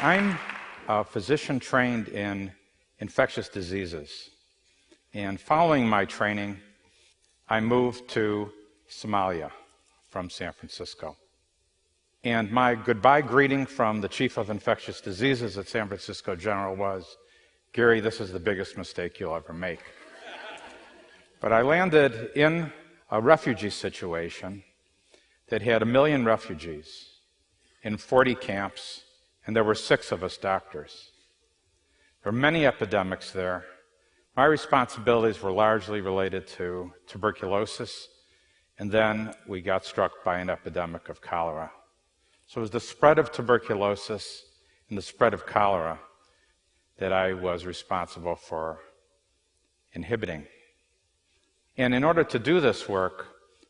I'm a physician trained in infectious diseases. And following my training, I moved to Somalia from San Francisco. And my goodbye greeting from the chief of infectious diseases at San Francisco General was, "Gary, this is the biggest mistake you'll ever make." But I landed in a refugee situation that had 1 million refugees in 40 camps, and there were 6 of us doctors. There were many epidemics there. My responsibilities were largely related to tuberculosis, and then we got struck by an epidemic of cholera. So it was the spread of tuberculosis and the spread of cholera that I was responsible for inhibiting. And in order to do this work,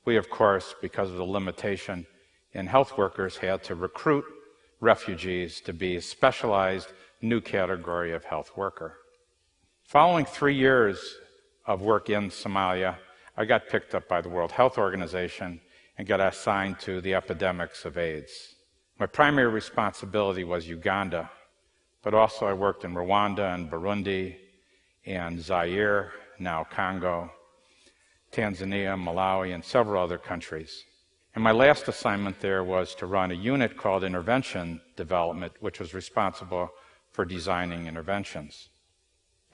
we, of course, because of the limitation in health workers, had to recruit refugees to be a specialized new category of health worker. Following 3 years of work in Somalia, I got picked up by the World Health Organization and got assigned to the epidemics of AIDS. My primary responsibility was Uganda, but also I worked in Rwanda and Burundi and Zaire, now Congo, Tanzania, Malawi, and several other countries. And my last assignment there was to run a unit called Intervention Development, which was responsible for designing interventions.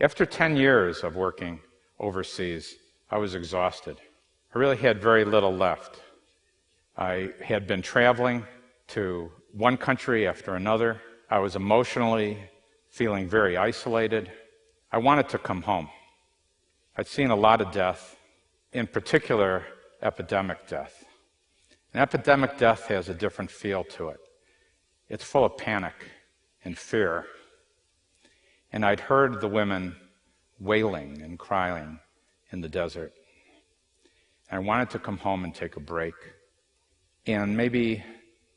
After 10 years of working overseas, I was exhausted. I really had very little left. I had been traveling to one country after another. I was emotionally feeling very isolated. I wanted to come home. I'd seen a lot of death, in particular, epidemic death. And epidemic death has a different feel to it. It's full of panic and fear. And I'd heard the women wailing and crying in the desert. And I wanted to come home and take a break and maybe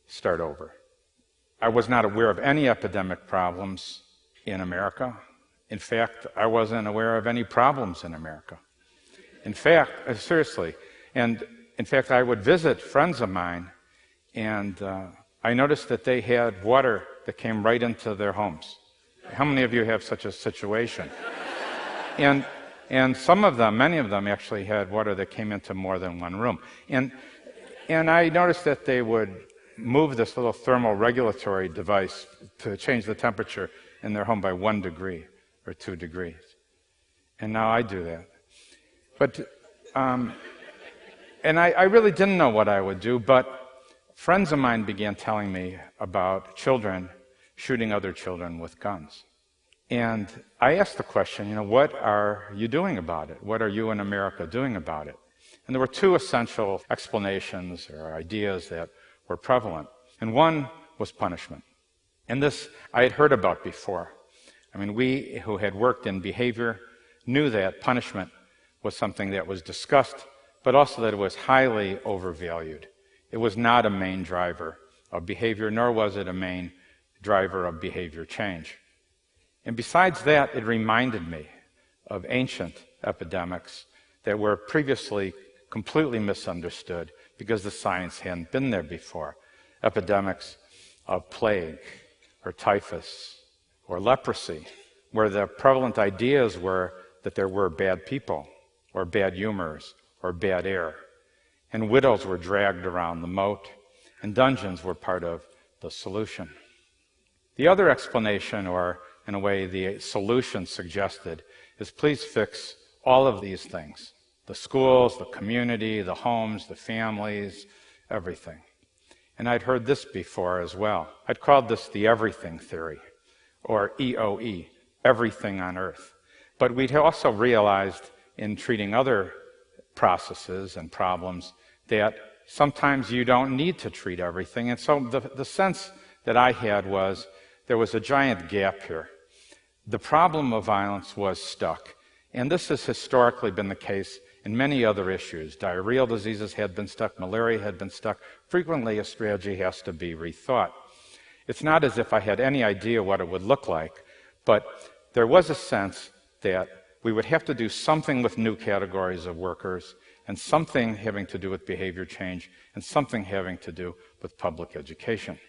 start over. I was not aware of any epidemic problems in America. In fact, I wasn't aware of any problems in America. In fact, seriously, and in fact, I would visit friends of mine, and I noticed that they had water that came right into their homes. How many of you have such a situation? And some of them, many of them actually had water that came into more than one room. And I noticed that they would move this little thermal regulatory device to change the temperature in their home by 1 degree or 2 degrees. And now I do that. But, and I really didn't know what I would do, but friends of mine began telling me about children shooting other children with guns. And I asked the question, what are you doing about it? What are you in America doing about it? And there were 2 essential explanations or ideas that were prevalent. And one was punishment. And this I had heard about before. I mean, we who had worked in behavior knew that punishment was something that was discussed, but also that it was highly overvalued. It was not a main driver of behavior, nor was it a main driver of behavior change. And besides that, it reminded me of ancient epidemics that were previously completely misunderstood because the science hadn't been there before. Epidemics of plague or typhus or leprosy, where the prevalent ideas were that there were bad people or bad humors or bad air. And widows were dragged around the moat, and dungeons were part of the solution. The other explanation, or in a way the solution suggested, is please fix all of these things. The schools, the community, the homes, the families, everything. And I'd heard this before as well. I'd called this the everything theory, or EOE, everything on earth. But we'd also realized in treating other processes and problems that sometimes you don't need to treat everything. And so the sense that I had was there was a giant gap here. The problem of violence was stuck. And this has historically been the case in many other issues. Diarrheal diseases had been stuck, malaria had been stuck. Frequently, a strategy has to be rethought. It's not as if I had any idea what it would look like, but there was a sense that we would have to do something with new categories of workers, and something having to do with behavior change, and something having to do with public education.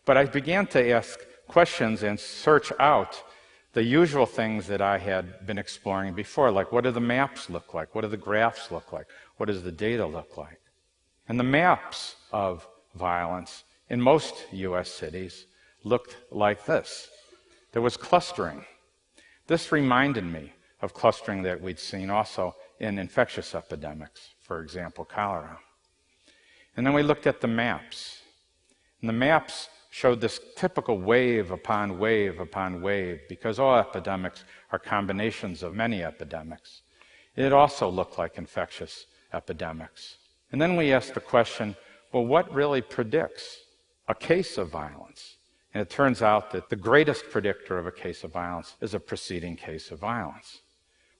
But I began to ask questions and search out the usual things that I had been exploring before, like what do the maps look like? What do the graphs look like? What does the data look like? And the maps of violence in most US cities looked like this. There was clustering. This reminded me of clustering that we'd seen also in infectious epidemics, for example, cholera. And then we looked at the maps. And the maps showed this typical wave upon wave upon wave, because all epidemics are combinations of many epidemics. It also looked like infectious epidemics. And then we asked the question, well, what really predicts a case of violence? And it turns out that the greatest predictor of a case of violence is a preceding case of violence,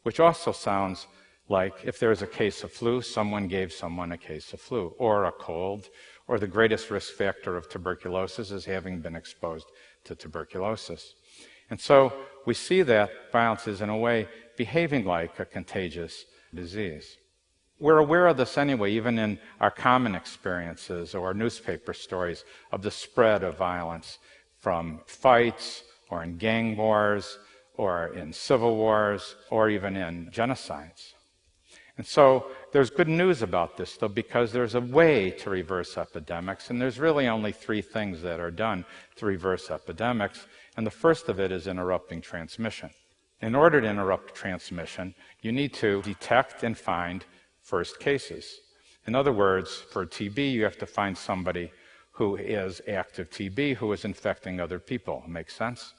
which also sounds like if there's a case of flu, someone gave someone a case of flu, or a cold, or the greatest risk factor of tuberculosis is having been exposed to tuberculosis. And so we see that violence is in a way behaving like a contagious disease. We're aware of this anyway, even in our common experiences or newspaper stories of the spread of violence from fights or in gang wars or in civil wars or even in genocides. And so there's good news about this, though, because there's a way to reverse epidemics, and there's really only three things that are done to reverse epidemics, and the first of it is interrupting transmission. In order to interrupt transmission, you need to detect and find first cases. In other words, for TB, you have to find somebody who is active TB who is infecting other people. Makes sense?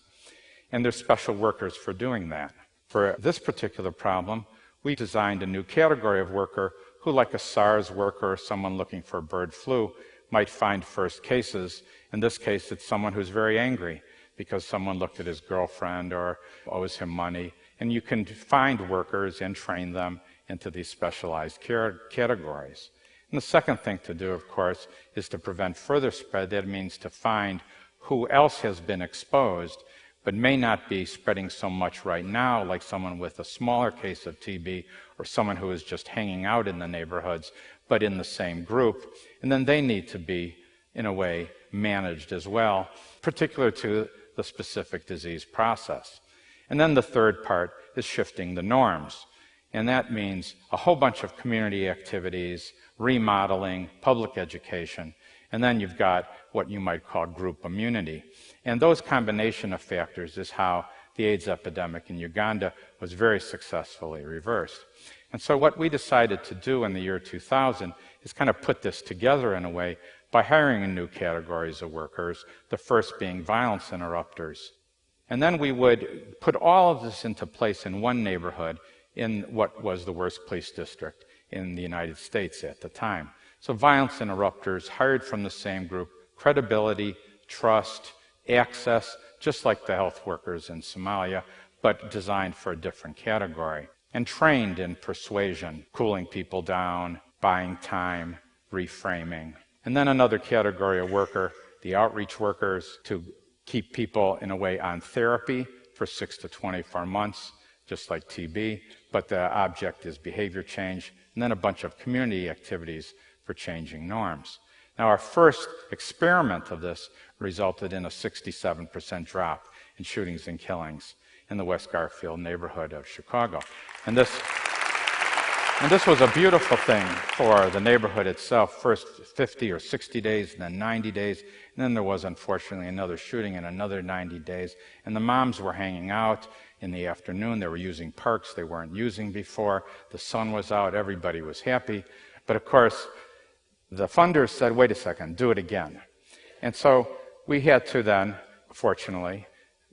And there's special workers for doing that. For this particular problem, we designed a new category of worker who, like a SARS worker or someone looking for bird flu, might find first cases. In this case, it's someone who's very angry because someone looked at his girlfriend or owes him money. And you can find workers and train them into these specialized categories. And the second thing to do, of course, is to prevent further spread. That means to find who else has been exposed but may not be spreading so much right now, like someone with a smaller case of TB or someone who is just hanging out in the neighborhoods, but in the same group. And then they need to be, in a way, managed as well, particular to the specific disease process. And then the third part is shifting the norms. And that means a whole bunch of community activities, remodeling, public education, and then you've got what you might call group immunity. And those combination of factors is how the AIDS epidemic in Uganda was very successfully reversed. And so what we decided to do in the year 2000 is kind of put this together in a way by hiring new categories of workers, the first being violence interrupters. And then we would put all of this into place in one neighborhood in what was the worst police district in the United States at the time. So violence interrupters hired from the same group, credibility, trust, access, just like the health workers in Somalia, but designed for a different category. And trained in persuasion, cooling people down, buying time, reframing. And then another category of worker, the outreach workers, to keep people in a way on therapy for 6 to 24 months, just like TB, but the object is behavior change, and then a bunch of community activities for changing norms. Now, our first experiment of this resulted in a 67% drop in shootings and killings in the West Garfield neighborhood of Chicago. And this was a beautiful thing for the neighborhood itself, first 50 or 60 days, and then 90 days, and then there was, unfortunately, another shooting in another 90 days, and the moms were hanging out in the afternoon. They were using parks they weren't using before. The sun was out. Everybody was happy. But, of course, the funders said, wait a second, do it again. And so we had to then, fortunately,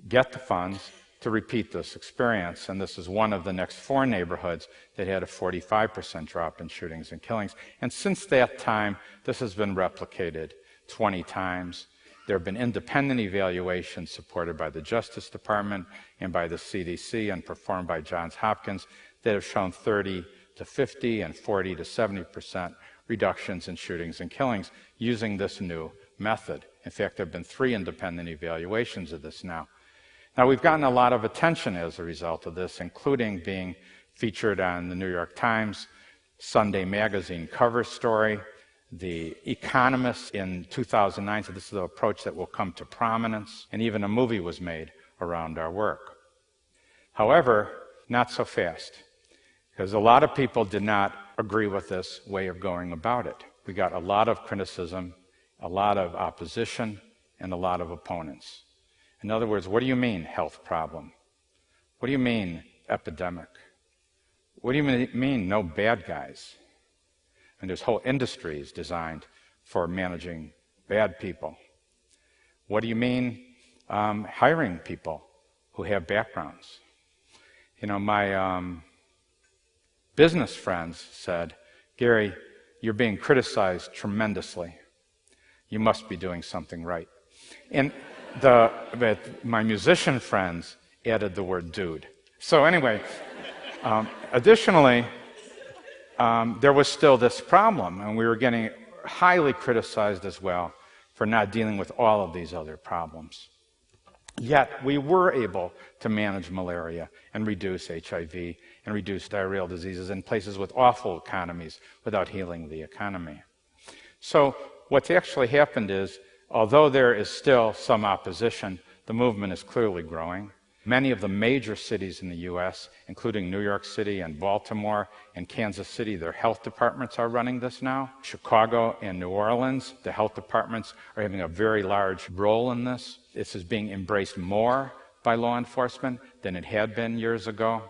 get the funds to repeat this experience. And this is one of the next 4 neighborhoods that had a 45% drop in shootings and killings. And since that time, this has been replicated 20 times. There have been independent evaluations supported by the Justice Department and by the CDC and performed by Johns Hopkins that have shown 30 to 50 and 40 to 70% reductions in shootings and killings using this new method. In fact, there have been 3 independent evaluations of this now. Now, we've gotten a lot of attention as a result of this, including being featured on the New York Times Sunday magazine cover story, The economists in 2009 said this is an approach that will come to prominence, and even a movie was made around our work. However, not so fast, because a lot of people did not agree with this way of going about it. We got a lot of criticism, a lot of opposition, and a lot of opponents. In other words, what do you mean health problem? What do you mean epidemic? What do you mean no bad guys? And there's whole industries designed for managing bad people. What do you mean hiring people who have backgrounds? You know, my business friends said, Gary, you're being criticized tremendously. You must be doing something right. And my musician friends added the word dude. So anyway, additionally, there was still this problem, and we were getting highly criticized as well for not dealing with all of these other problems. Yet, we were able to manage malaria and reduce HIV and reduce diarrheal diseases in places with awful economies without healing the economy. So, what's actually happened is, although there is still some opposition, the movement is clearly growing. Many of the major cities in the U.S., including New York City and Baltimore and Kansas City, their health departments are running this now. Chicago and New Orleans, the health departments are having a very large role in this. This is being embraced more by law enforcement than it had been years ago.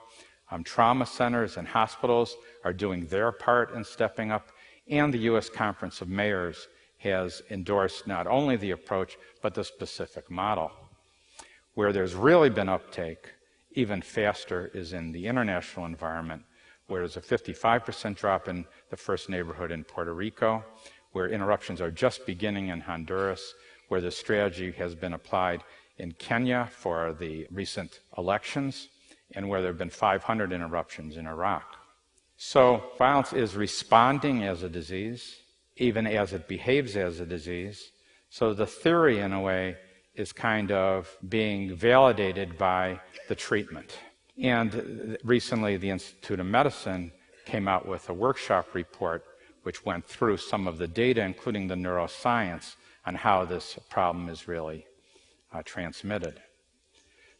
Trauma centers and hospitals are doing their part in stepping up, and the U.S. Conference of Mayors has endorsed not only the approach, but the specific model. Where there's really been uptake, even faster, is in the international environment, where there's a 55% drop in the first neighborhood in Puerto Rico, where interruptions are just beginning in Honduras, where the strategy has been applied in Kenya for the recent elections, and where there have been 500 interruptions in Iraq. So violence is responding as a disease, even as it behaves as a disease. So the theory, in a way, is kind of being validated by the treatment. And recently, the Institute of Medicine came out with a workshop report which went through some of the data, including the neuroscience, on how this problem is really transmitted.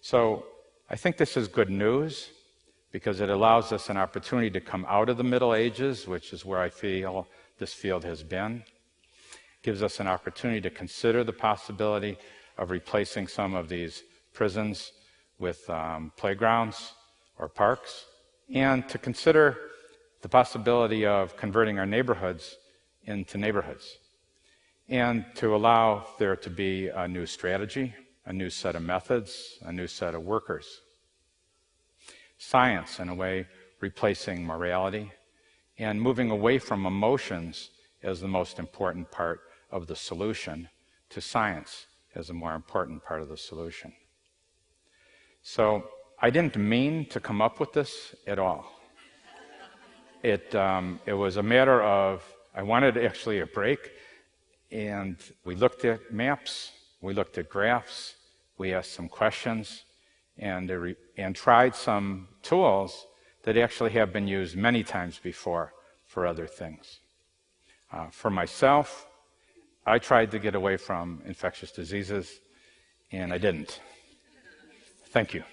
So I think this is good news because it allows us an opportunity to come out of the Middle Ages, which is where I feel this field has been. It gives us an opportunity to consider the possibility of replacing some of these prisons with playgrounds or parks, and to consider the possibility of converting our neighborhoods into neighborhoods, and to allow there to be a new strategy, a new set of methods, a new set of workers. Science, in a way, replacing morality, and moving away from emotions as the most important part of the solution to science as a more important part of the solution. So I didn't mean to come up with this at all. It was a matter of, I wanted actually a break, and we looked at maps, we looked at graphs, we asked some questions, and tried some tools that actually have been used many times before for other things. For myself, I tried to get away from infectious diseases, and I didn't. Thank you.